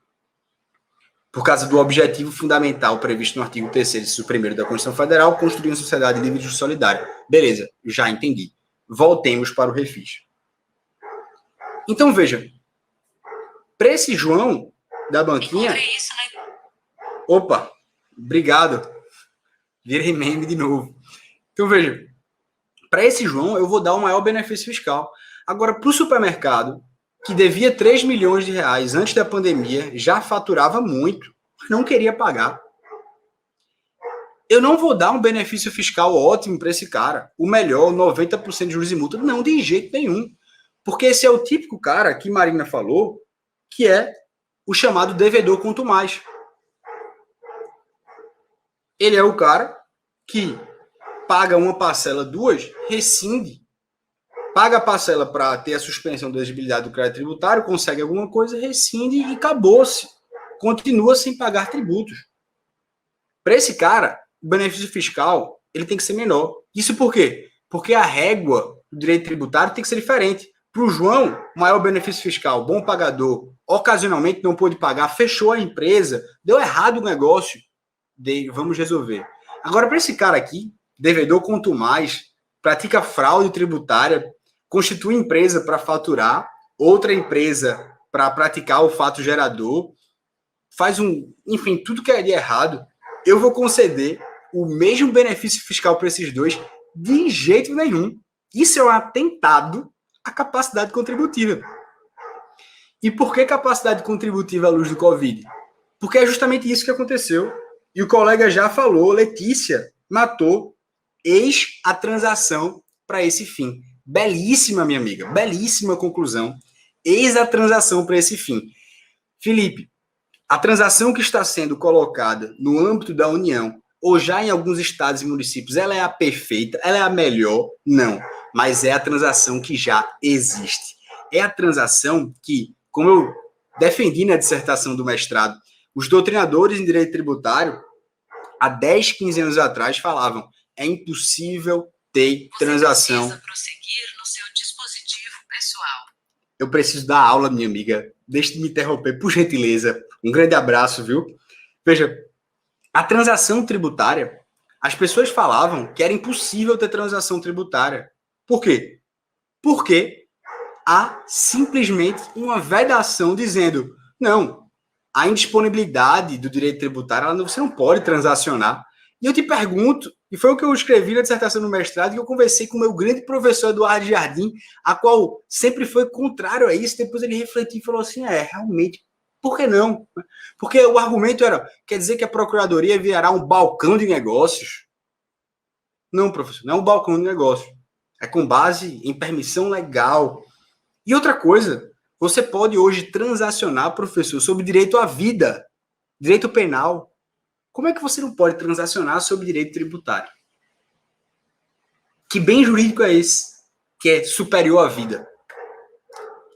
Por causa do objetivo fundamental previsto no artigo 3º e 1º da Constituição Federal, construir uma sociedade livre, justa e solidária. Beleza, já entendi. Voltemos para o refis. Então, veja. Para esse João da banquinha... Opa, obrigado. Virei meme de novo. Então, veja. Para esse João, eu vou dar o maior benefício fiscal. Agora, para o supermercado, que devia 3 milhões de reais antes da pandemia, já faturava muito, mas não queria pagar. Eu não vou dar um benefício fiscal ótimo para esse cara, o melhor, 90% de juros e multa. Não, de jeito nenhum. Porque esse é o típico cara que Marina falou, que é o chamado devedor quanto mais. Ele é o cara que paga uma parcela, duas, rescinde. Paga a parcela para ter a suspensão da exigibilidade do crédito tributário, consegue alguma coisa, rescinde e acabou-se. Continua sem pagar tributos. Para esse cara, o benefício fiscal ele tem que ser menor. Isso por quê? Porque a régua do direito tributário tem que ser diferente. Para o João, maior benefício fiscal, bom pagador, ocasionalmente não pôde pagar, fechou a empresa, deu errado o negócio, vamos resolver. Agora, para esse cara aqui, devedor quanto mais, pratica fraude tributária, constitui empresa para faturar, outra empresa para praticar o fato gerador, faz enfim, tudo que é de errado, eu vou conceder o mesmo benefício fiscal para esses dois de jeito nenhum. Isso é um atentado à capacidade contributiva. E por que capacidade contributiva à luz do Covid? Porque é justamente isso que aconteceu. E o colega já falou, Letícia matou, eis a transação para esse fim. Belíssima, minha amiga, belíssima conclusão. Eis a transação para esse fim. Felipe, a transação que está sendo colocada no âmbito da União, ou já em alguns estados e municípios, ela é a perfeita, ela é a melhor? Não, mas é a transação que já existe. É a transação que, como eu defendi na dissertação do mestrado, os doutrinadores em direito tributário, há 10, 15 anos atrás, falavam, é impossível ter transação. Você precisa prosseguir no seu dispositivo pessoal. Eu preciso dar aula, minha amiga. Deixe de me interromper, por gentileza. Um grande abraço, viu? Veja, a transação tributária, as pessoas falavam que era impossível ter transação tributária. Por quê? Porque há simplesmente uma vedação dizendo, não, a indisponibilidade do direito tributário, você não pode transacionar. E eu te pergunto, e foi o que eu escrevi na dissertação do mestrado, que eu conversei com o meu grande professor Eduardo Jardim, a qual sempre foi contrário a isso, depois ele refletiu e falou assim, realmente, por que não? Porque o argumento era, quer dizer que a procuradoria virará um balcão de negócios? Não, professor, não é um balcão de negócios. É com base em permissão legal. E outra coisa, você pode hoje transacionar, professor, sobre direito à vida, direito penal. Como é que você não pode transacionar sobre direito tributário? Que bem jurídico é esse, que é superior à vida?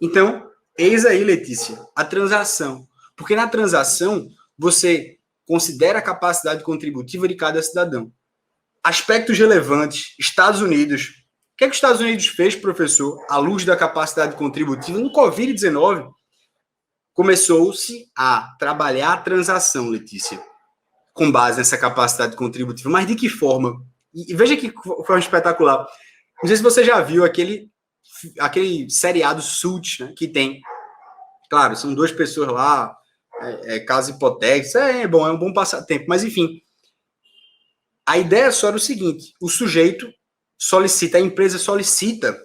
Então, eis aí, Letícia, a transação. Porque na transação, você considera a capacidade contributiva de cada cidadão. Aspectos relevantes, Estados Unidos. O que é que os Estados Unidos fez, professor, à luz da capacidade contributiva? No Covid-19, começou-se a trabalhar a transação, Letícia, com base nessa capacidade contributiva. Mas de que forma? E veja que forma espetacular. Não sei se você já viu aquele seriado Suits, né, que tem. Claro, são duas pessoas lá, casos hipotéticos, é um bom passatempo, mas enfim. A ideia só era o seguinte, o sujeito solicita, a empresa solicita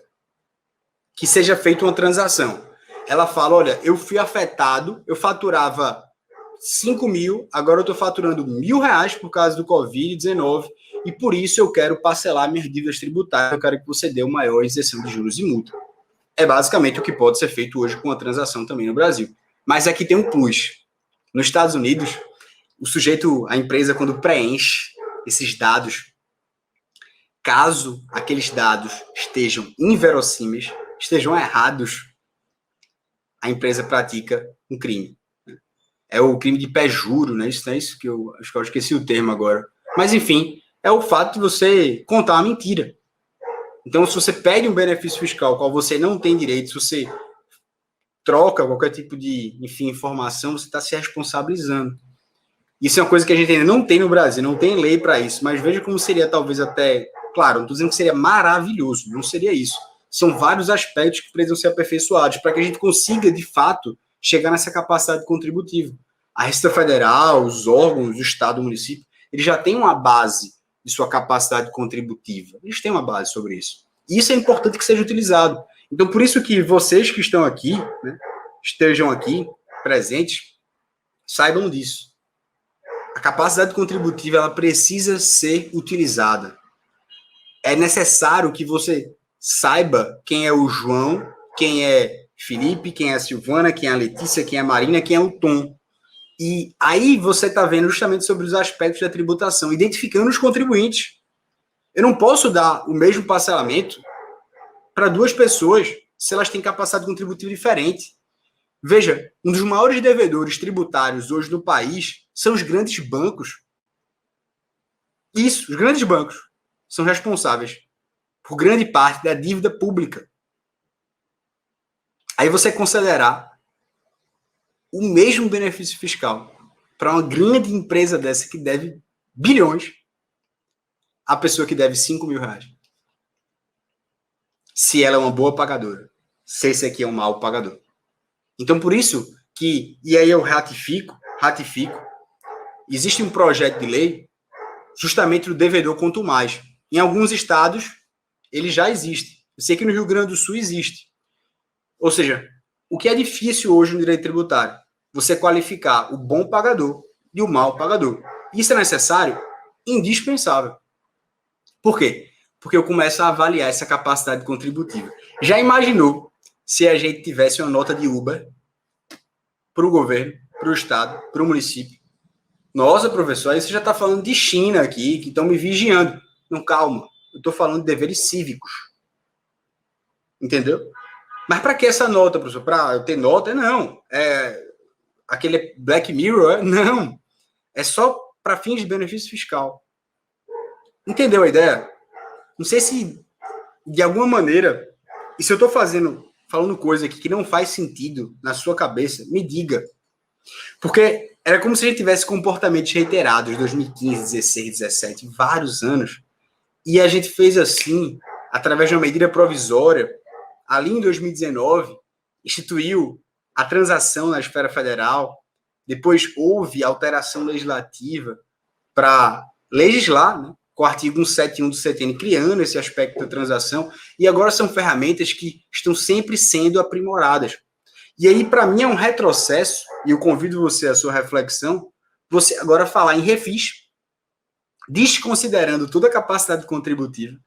que seja feita uma transação. Ela fala, olha, eu fui afetado, eu faturava 5 mil, agora eu estou faturando R$1.000 por causa do Covid-19 e por isso eu quero parcelar minhas dívidas tributárias, eu quero que você dê uma maior isenção de juros e multa. É basicamente o que pode ser feito hoje com a transação também no Brasil. Mas aqui tem um plus. Nos Estados Unidos, o sujeito, a empresa, quando preenche esses dados, caso aqueles dados estejam inverossímeis, estejam errados, a empresa pratica um crime. É o crime de pé-juro, né? Isso não é isso que eu acho que eu esqueci o termo agora. Mas, enfim, é o fato de você contar uma mentira. Então, se você pede um benefício fiscal ao qual você não tem direito, se você troca qualquer tipo de, enfim, informação, você está se responsabilizando. Isso é uma coisa que a gente ainda não tem no Brasil, não tem lei para isso, mas veja como seria talvez até, claro, não estou dizendo que seria maravilhoso, não seria isso. São vários aspectos que precisam ser aperfeiçoados para que a gente consiga, de fato, chegar nessa capacidade contributiva. A Receita Federal, os órgãos do Estado, do município, eles já têm uma base de sua capacidade contributiva. Eles têm uma base sobre isso. E isso é importante que seja utilizado. Então, por isso que vocês que estão aqui, né, estejam aqui presentes, saibam disso. A capacidade contributiva, ela precisa ser utilizada. É necessário que você saiba quem é o João, quem é Felipe, quem é a Silvana, quem é a Letícia, quem é a Marina, quem é o Tom. E aí você está vendo justamente sobre os aspectos da tributação, identificando os contribuintes. Eu não posso dar o mesmo parcelamento para duas pessoas se elas têm capacidade contributiva diferente. Veja, um dos maiores devedores tributários hoje no país são os grandes bancos. Isso, os grandes bancos são responsáveis por grande parte da dívida pública. Aí você considerar o mesmo benefício fiscal para uma grande empresa dessa que deve bilhões, a pessoa que deve 5 mil reais. Se ela é uma boa pagadora. Se esse aqui é um mau pagador. Então, por isso que, e aí eu ratifico, existe um projeto de lei justamente do devedor quanto mais. Em alguns estados, ele já existe. Eu sei que no Rio Grande do Sul existe. Ou seja, o que é difícil hoje no direito tributário? Você qualificar o bom pagador e o mau pagador. Isso é necessário? Indispensável. Por quê? Porque eu começo a avaliar essa capacidade contributiva. Já imaginou se a gente tivesse uma nota de Uber para o governo, para o estado, para o município? Nossa, professor, aí você já está falando de China aqui, que estão me vigiando. Não, calma. Eu estou falando de deveres cívicos. Entendeu? Mas para que essa nota, professor? Para eu ter nota? Não. Aquele Black Mirror? Não. É só para fins de benefício fiscal. Entendeu a ideia? Não sei se, de alguma maneira, e se eu estou falando coisa aqui que não faz sentido na sua cabeça, me diga. Porque era como se a gente tivesse comportamentos reiterados, 2015, 16, 17, vários anos, e a gente fez assim, através de uma medida provisória, ali em 2019, instituiu a transação na esfera federal, depois houve alteração legislativa para legislar, né, com o artigo 171 do CTN, criando esse aspecto da transação, e agora são ferramentas que estão sempre sendo aprimoradas. E aí, para mim, é um retrocesso, e eu convido você à sua reflexão, você agora falar em refis, desconsiderando toda a capacidade contributiva,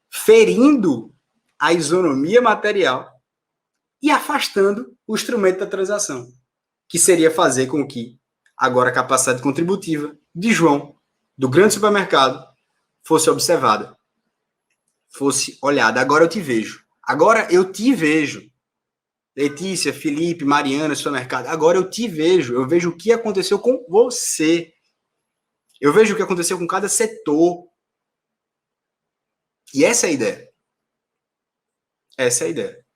ferindo a isonomia material e afastando o instrumento da transação, que seria fazer com que agora a capacidade contributiva de João, do grande supermercado, fosse observada, fosse olhada. Agora eu te vejo. Agora eu te vejo. Letícia, Felipe, Mariana, supermercado. Agora eu te vejo. Eu vejo o que aconteceu com você. Eu vejo o que aconteceu com cada setor. E essa é a ideia. Essa é a ideia.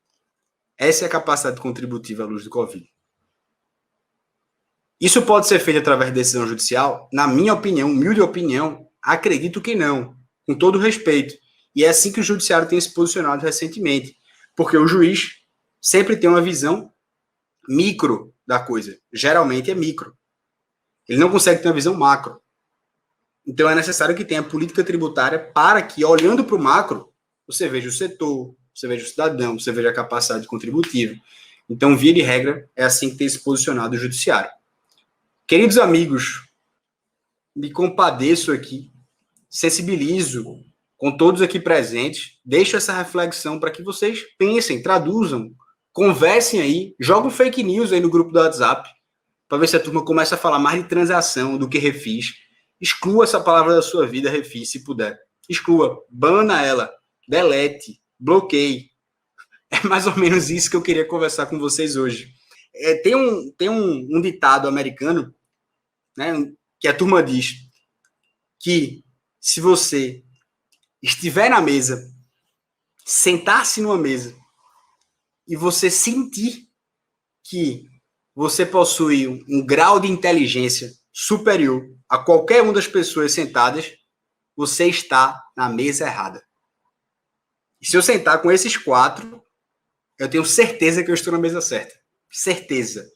Essa é a capacidade contributiva à luz do Covid. Isso pode ser feito através de decisão judicial? Na minha opinião, humilde opinião, acredito que não, com todo respeito. E é assim que o judiciário tem se posicionado recentemente, porque o juiz sempre tem uma visão micro da coisa. Geralmente é micro. Ele não consegue ter uma visão macro. Então é necessário que tenha política tributária para que, olhando para o macro, você veja o setor, você veja o cidadão, você veja a capacidade contributiva. Então, via de regra, é assim que tem se posicionado o judiciário. Queridos amigos, me compadeço aqui, sensibilizo com todos aqui presentes, deixo essa reflexão para que vocês pensem, traduzam, conversem aí, jogam fake news aí no grupo do WhatsApp, para ver se a turma começa a falar mais de transação do que refis. Exclua essa palavra da sua vida, refis, se puder. Exclua, bana ela, delete, bloqueie. É mais ou menos isso que eu queria conversar com vocês hoje. Tem um ditado americano, né, que a turma diz que se você estiver na mesa, sentar-se numa mesa e você sentir que você possui um grau de inteligência superior a qualquer uma das pessoas sentadas, você está na mesa errada. E se eu sentar com esses 4, eu tenho certeza que eu estou na mesa certa. Certeza.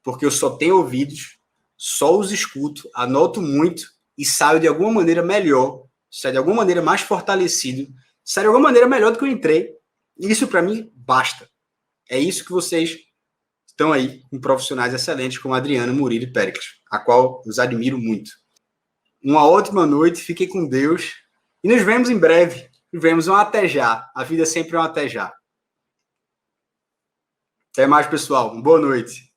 Porque eu só tenho ouvidos, só os escuto, anoto muito e saio de alguma maneira melhor, saio de alguma maneira mais fortalecido, saio de alguma maneira melhor do que eu entrei. E isso, para mim, basta. É isso que vocês estão aí com profissionais excelentes como Adriana, Murilo e Péricles, a qual os admiro muito. Uma ótima noite, fiquem com Deus e nos vemos em breve. Nos vemos um até já. A vida sempre é um até já. Até mais, pessoal. Boa noite.